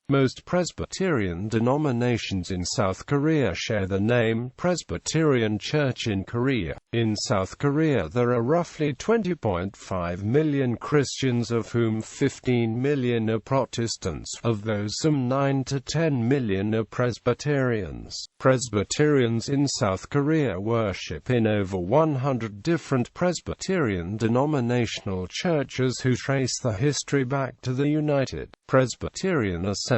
Most Presbyterian denominations in South Korea share the name Presbyterian Church in Korea. In South Korea there are roughly 20.5 million Christians, of whom 15 million are Protestants. Of those, some 9 to 10 million are Presbyterians. Presbyterians in South Korea worship in over 100 different Presbyterian denominational churches who trace the history back to the United Presbyterian Assembly.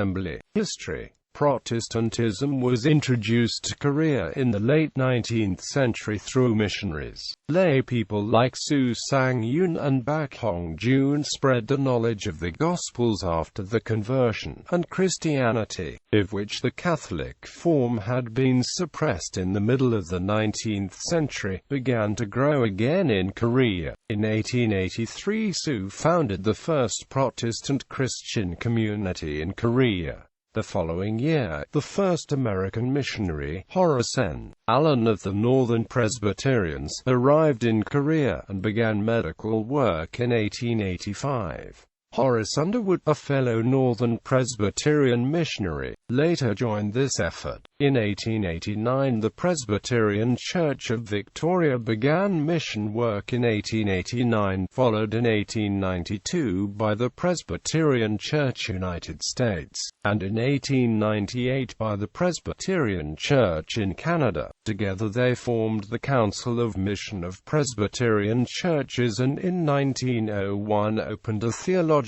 History. Protestantism was introduced to Korea in the late 19th century through missionaries. Lay people like Su Sang-yoon and Bak Hong-jun spread the knowledge of the Gospels after the conversion, and Christianity, of which the Catholic form had been suppressed in the middle of the 19th century, began to grow again in Korea. In 1883 Su founded the first Protestant Christian community in Korea. The following year, the first American missionary, Horace N. Allen of the Northern Presbyterians, arrived in Korea and began medical work in 1885. Horace Underwood, a fellow Northern Presbyterian missionary, later joined this effort. In 1889 the Presbyterian Church of Victoria began mission work. In 1889, followed in 1892 by the Presbyterian Church United States, and in 1898 by the Presbyterian Church in Canada. Together they formed the Council of Mission of Presbyterian Churches, and in 1901 opened a theological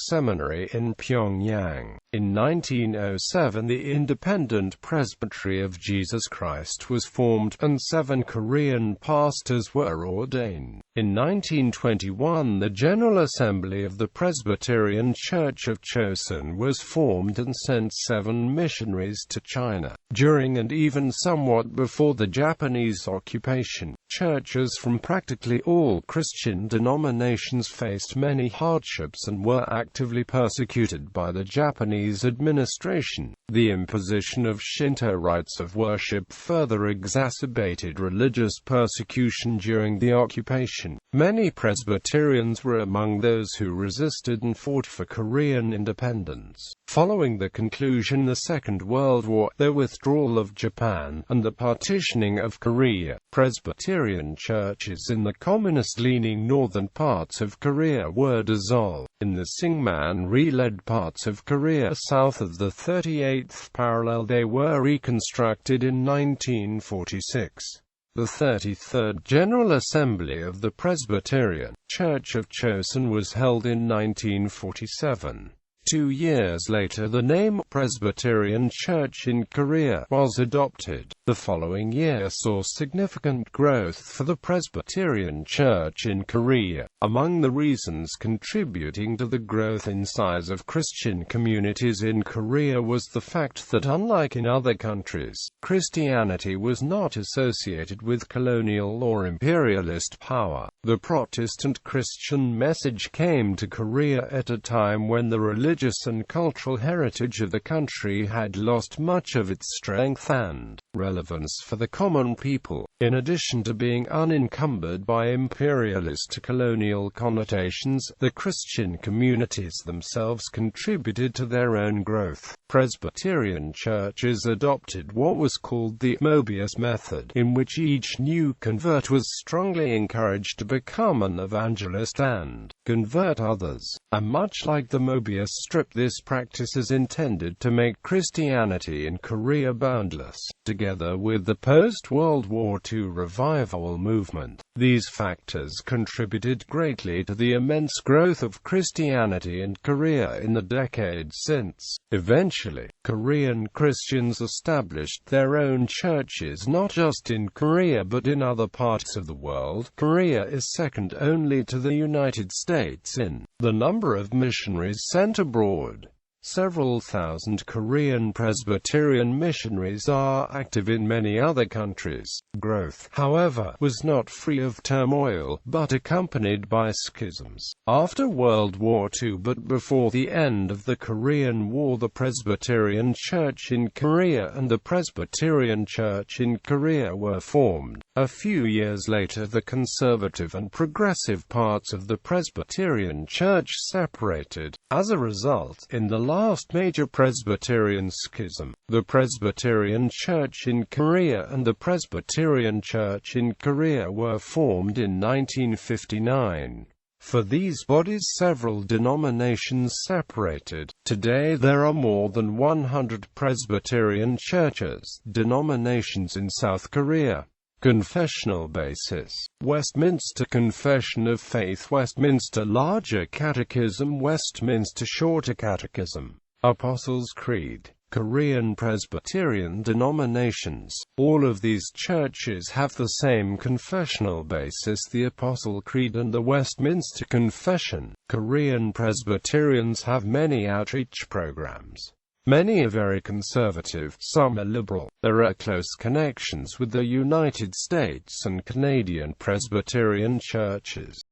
seminary in Pyongyang. In 1907 the Independent Presbytery of Jesus Christ was formed, and 7 Korean pastors were ordained. In 1921 the General Assembly of the Presbyterian Church of Chosun was formed and sent 7 missionaries to China. During and even somewhat before the Japanese occupation, churches from practically all Christian denominations faced many hardships and were actively persecuted by the Japanese administration. The imposition of Shinto rites of worship further exacerbated religious persecution during the occupation. Many Presbyterians were among those who resisted and fought for Korean independence. Following the conclusion of the Second World War, the withdrawal of Japan, and the partitioning of Korea, Presbyterian churches in the communist-leaning northern parts of Korea were dissolved. In the Syngman-led parts of Korea south of the 38th parallel they were reconstructed in 1946. The 33rd General Assembly of the Presbyterian Church of Chosun was held in 1947. 2 years later the name Presbyterian Church in Korea was adopted. The following year saw significant growth for the Presbyterian Church in Korea. Among the reasons contributing to the growth in size of Christian communities in Korea was the fact that, unlike in other countries, Christianity was not associated with colonial or imperialist power. The Protestant Christian message came to Korea at a time when the religious and cultural heritage of the country had lost much of its strength and relevance for the common people. In addition to being unencumbered by imperialist colonial connotations, the Christian communities themselves contributed to their own growth. Presbyterian churches adopted what was called the Mobius method, in which each new convert was strongly encouraged to become an evangelist and convert others. And much like the Mobius strip, this practice is intended to make Christianity in Korea boundless. Together with the post-World War II revival movement, these factors contributed greatly to the immense growth of Christianity in Korea in the decades since. Eventually, Korean Christians established their own churches not just in Korea but in other parts of the world. Korea is second only to the United States in the number of missionaries sent abroad. Several thousand Korean Presbyterian missionaries are active in many other countries. Growth, however, was not free of turmoil, but accompanied by schisms. After World War II but before the end of the Korean War, the Presbyterian Church in Korea and the Presbyterian Church in Korea were formed. A few years later, the conservative and progressive parts of the Presbyterian Church separated. As a result, in the last major Presbyterian schism, the Presbyterian Church in Korea and the Presbyterian Church in Korea were formed in 1959. For these bodies, several denominations separated. Today there are more than 100 Presbyterian churches, denominations in South Korea. Confessional basis: Westminster Confession of Faith, Westminster Larger Catechism, Westminster Shorter Catechism, Apostles' Creed. Korean Presbyterian denominations. All of these churches have the same confessional basis, the Apostle Creed and the Westminster Confession. Korean Presbyterians have many outreach programs. Many are very conservative, some are liberal. There are close connections with the United States and Canadian Presbyterian churches.